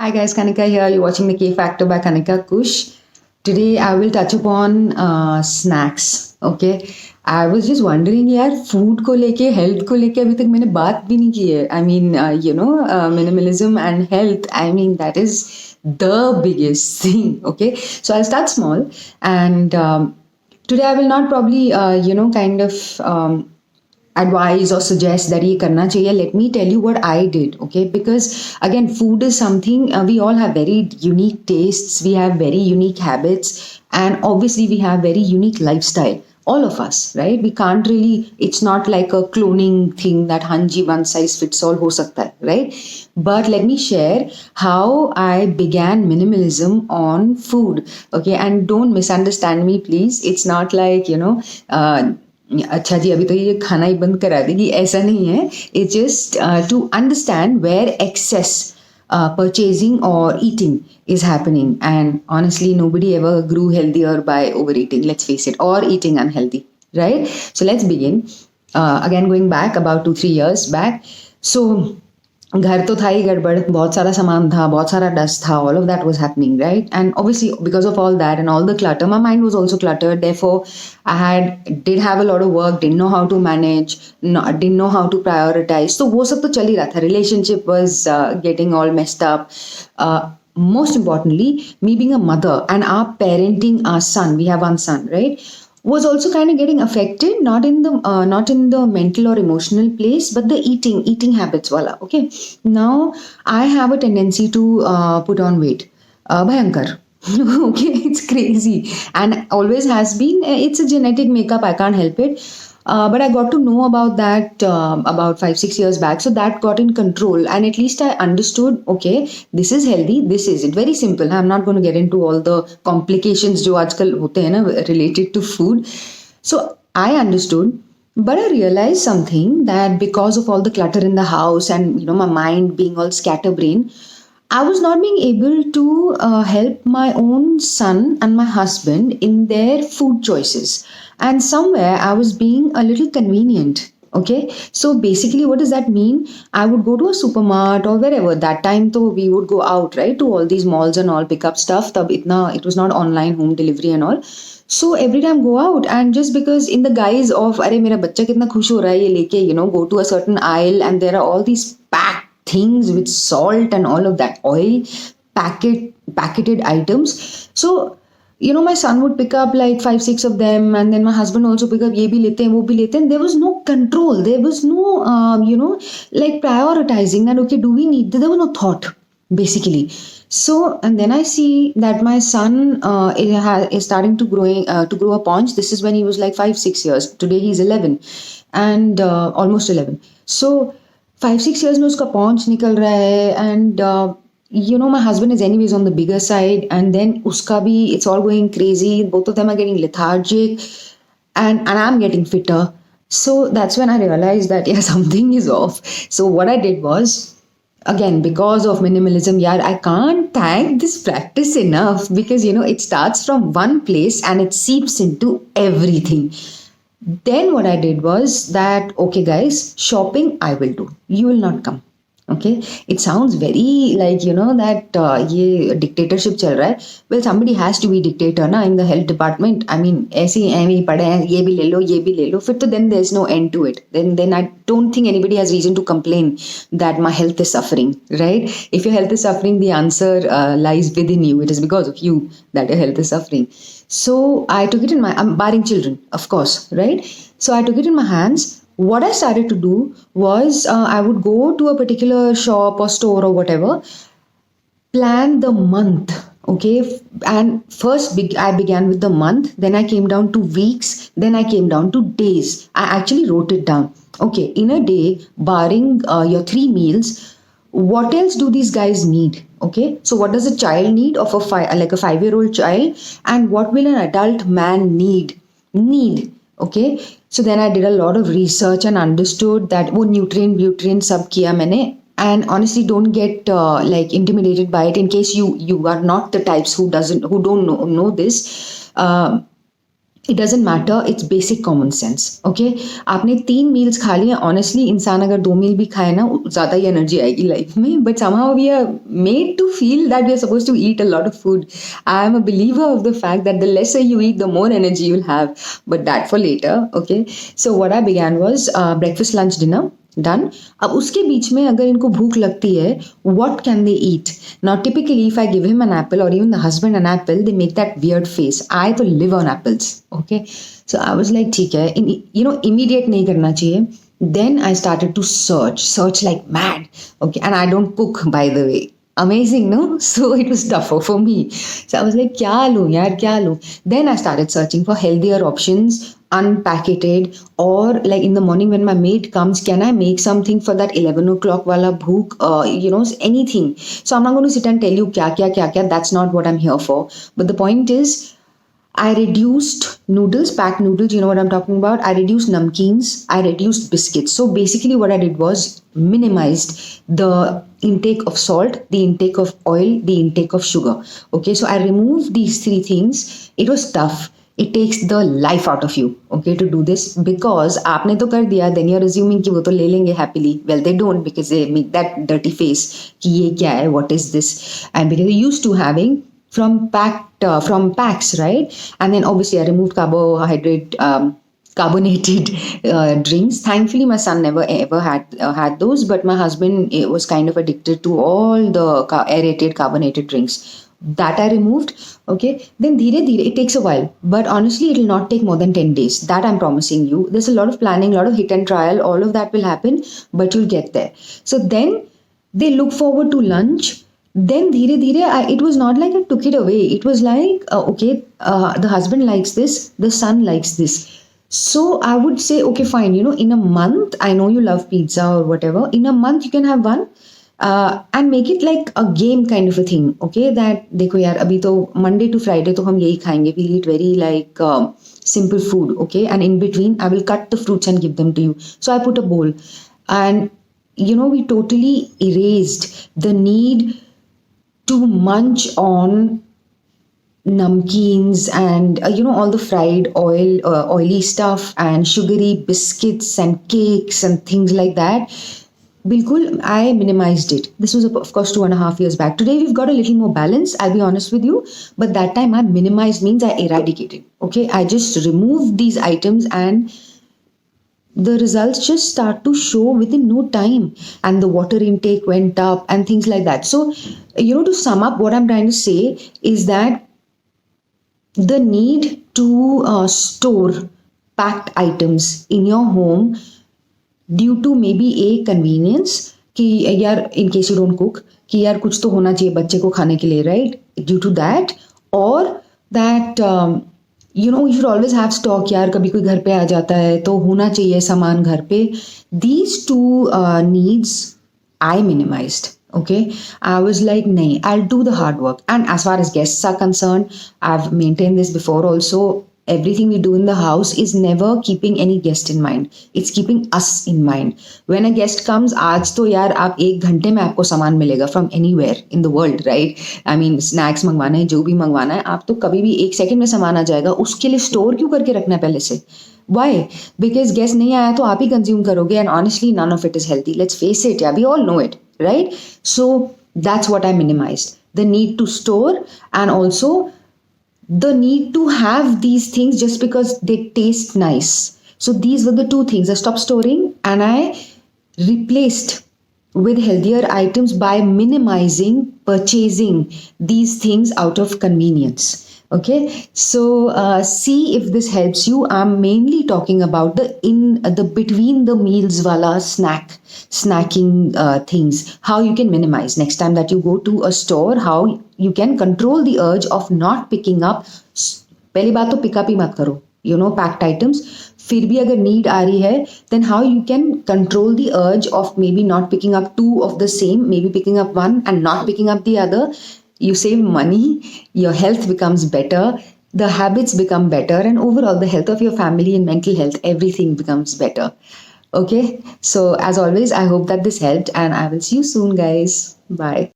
Hi guys, Kanika here. You're watching the K Factor by Kanika Kush. Today I will touch upon snacks. Okay, I was just wondering यार food को लेके health को लेके अभी तक मैंने बात भी नहीं की है. I mean minimalism and health. I mean that is the biggest thing. Okay, so I'll start small and today I will not probably kind of advise or suggest that ye karna chahiye. Let me tell you what I did. Okay, because again food is something we all have very unique tastes, we have very unique habits, and obviously we have very unique lifestyle, all of us, right? We can't really, it's not like a cloning thing that hanji one size fits all ho sakta hai, right? But let me share how I began minimalism on food. Okay, and don't misunderstand me please. It's not like अच्छा जी अभी तो ये खाना ही बंद करा देगी, ऐसा नहीं है. It's just to understand where excess purchasing or eating is happening. And honestly, nobody ever grew healthier by overeating, let's face it, or eating unhealthy, right? So let's begin. Again, going back about 2-3 years back. So घर तो था ही गड़बड़, बहुत सारा सामान था, बहुत सारा डस्ट था, all of that was happening, right? And obviously because of all that and all the clutter, my mind was also cluttered. Therefore did have a lot of work, didn't know how to manage, didn't know how to prioritize. So वो सब तो चल ही रहा था. Relationship was getting all messed up. Most importantly, me being a mother and our parenting our son, we have one son, right, was also kind of getting affected, not in the mental or emotional place, but the eating habits wala. Okay, now I have a tendency to put on weight, bhayankar. Okay, it's crazy and always has been. It's a genetic makeup, I can't help it. But I got to know about that about 5-6 years back. So that got in control, and at least I understood, okay, this is healthy, this is it. Very simple. I'm not going to get into all the complications जो आजकल होते हैं ना related to food. So I understood, but I realized something, that because of all the clutter in the house and my mind being all scatterbrained, I was not being able to help my own son and my husband in their food choices. And somewhere I was being a little convenient. Okay, so basically what does that mean? I would go to a supermart or wherever. That time though we would go out, right, to all these malls and all, pick up stuff. It was not online home delivery and all. So every time go out, and just because in the guise of अरे मेरा बच्चा कितना खुश हो रहा है ये लेके, go to a certain aisle and there are all these packed things with salt and all of that oil, packeted items. So my son would pick up like 5-6 of them, and then my husband also pick up, ye bhi lete hain, wo bhi lete hain. There was no control, there was no like prioritizing that, okay, do we need, there was no thought basically. So and then I see that my son is starting to grow a paunch. This is when he was like 5-6 years. Today he's 11 and almost 11. So 5-6 years में उसका paunch निकल रहा है, and my husband is anyways on the bigger side, and then uska bhi, it's all going crazy. Both of them are getting lethargic, and I'm getting fitter. So that's when I realized that yeah, something is off. So what I did was, again, because of minimalism, yeah, I can't thank this practice enough, because it starts from one place and it seeps into everything. Then what I did was that, okay guys, shopping I will do, you will not come. Okay, it sounds very like that ये dictatorship चल रहा है. Well, somebody has to be dictator ना in the health department. I mean ऐसे ही पड़े हैं, ये भी ले लो, फिर तो then there's no end to it. Then I don't think anybody has reason to complain that my health is suffering, right? If your health is suffering, the answer lies within you. It is because of you that your health is suffering. So I took it in I'm barring children, of course, right? So I took it in my hands. What I started to do was I would go to a particular shop or store or whatever, plan the month. Okay, and first I began with the month, then I came down to weeks, then I came down to days. I actually wrote it down. Okay, in a day, barring your 3 meals, what else do these guys need? Okay, so what does a child need of a 5-year-old child, and what will an adult man need? Okay, so then I did a lot of research and understood that वो nutrient सब किया मैंने. And honestly, don't get like intimidated by it, in case you are not the types who don't know this. It doesn't matter, it's basic common sense. Okay, आपने 3 meals खा लिए. Honestly इंसान अगर 2 मील भी खाए ना, ज़्यादा ही एनर्जी आएगी लाइफ में. But somehow we are made to feel that we are suppose to eat a lot of food. I am a believer of the fact that the lesser you eat the more energy you will have. But that for later. Okay, so what I began was breakfast, lunch, dinner done. अब उसके बीच में अगर इनको भूख लगती है, what can they eat? Now typically if I give him an apple or even the husband an apple, they make that weird face. I to live on apples. Okay, so I was like ठीक है, immediate नहीं करना चाहिए. Then I started to search like mad. Okay, and I don't cook, by the way. Amazing, no? So it was tougher for me. So I was like, क्या लूँ यार, क्या लूँ? Then I started searching for healthier options, unpacketed, or like in the morning when my maid comes, can I make something for that 11 o'clock wala bhook? Anything. So I'm not going to sit and tell you kya. That's not what I'm here for. But the point is, I reduced noodles, packed noodles, you know what I'm talking about. I reduced namkeens, I reduced biscuits. So basically what I did was minimized the intake of salt, the intake of oil, the intake of sugar. Okay, so I removed these 3 things. It was tough. It takes the life out of you, okay, to do this, because आपने तो कर दिया, then you're assuming कि वो तो ले लेंगे happily. Well, they don't, because they make that dirty face कि ये क्या है, what is this, and because they're used to having from packs, right? And then obviously I removed carbonated drinks. Thankfully my son never ever had those, but my husband was kind of addicted to all the aerated carbonated drinks. That I removed. Okay, then dhire dhire, it takes a while, but honestly it will not take more than 10 days, that I'm promising you. There's a lot of planning, a lot of hit and trial, all of that will happen, but you'll get there. So then they look forward to lunch. Then dhire dhire, it was not like I took it away. It was like, okay, the husband likes this, the son likes this. So I would say, okay, fine, in a month, I know you love pizza or whatever, in a month you can have one. And make it like a game kind of a thing. Okay, that देखो यार, अभी तो Monday to Friday तो हम यही खाएंगे. We'll eat very like simple food. Okay, and in between I will cut the fruits and give them to you. So I put a bowl, and we totally erased the need to munch on namkeens and all the fried oily stuff and sugary biscuits and cakes and things like that. Bilkul, I minimized it. This was of course 2.5 years back. Today we've got a little more balance, I'll be honest with you, but that time I minimized means I eradicated. Okay, I just removed these items and the results just start to show within no time, and the water intake went up and things like that. So to sum up, what I'm trying to say is that the need to store packed items in your home due to maybe a convenience, कि यार in case you don't cook, कि यार कुछ तो होना चाहिए बच्चे को खाने के लिए, right? Due to that, or that you should always have stock. यार कभी कोई घर पे आ जाता है तो होना चाहिए सामान घर पे. These two needs I minimized. Okay, I was like, nahi, I'll do the hard work. And as far as guests are concerned, I've maintained this before also. Everything we do in the house is never keeping any guest in mind. It's keeping us in mind. When a guest comes, आज तो यार आप 1 घंटे में आपको सामान मिलेगा from anywhere in the world, right? I mean, snacks मंगवाना है, जो भी मंगवाना है, आप तो कभी भी 1 सेकंड में सामान आ जाएगा. उसके लिए स्टोर क्यों करके रखना है पहले से? Why? Because guest नहीं आया तो आप ही कंज्यूम करोगे, and honestly none of it is healthy. Let's face it, yeah, we all know it, right? So that's what I minimized. The need to store, and also the need to have these things just because they taste nice. So these were the 2 things. I stopped storing and I replaced with healthier items by minimizing purchasing these things out of convenience. Okay, so see if this helps you. I'm mainly talking about the between the meals wala snacking things, how you can minimize next time that you go to a store, how you can control the urge of not picking up. पहली बात तो pickup ही मत करो, packed items. फिर भी अगर need आ रही है, then how you can control the urge of maybe not picking up 2 of the same, maybe picking up 1 and not picking up the other. You save money, your health becomes better, the habits become better, and overall the health of your family and mental health, everything becomes better. Okay, so as always, I hope that this helped, and I will see you soon, guys. Bye.